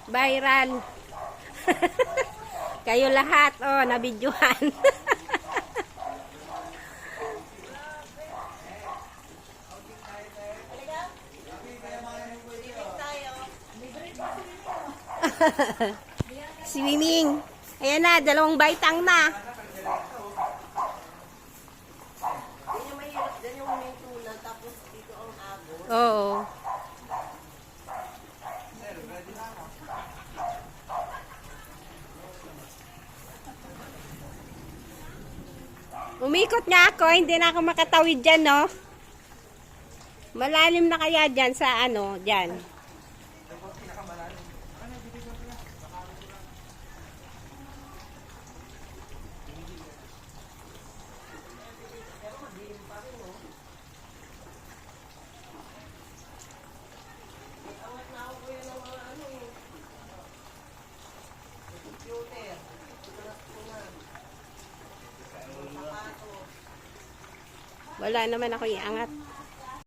Viral. Kayo lahat, oh, nabidyohan. Swimming. Ayan na, 2 baitang na. Oo. Umikot nga ako, hindi na ako makatawid dyan, no? Malalim na kaya dyan sa ano, dyan. Wala naman ako iangat.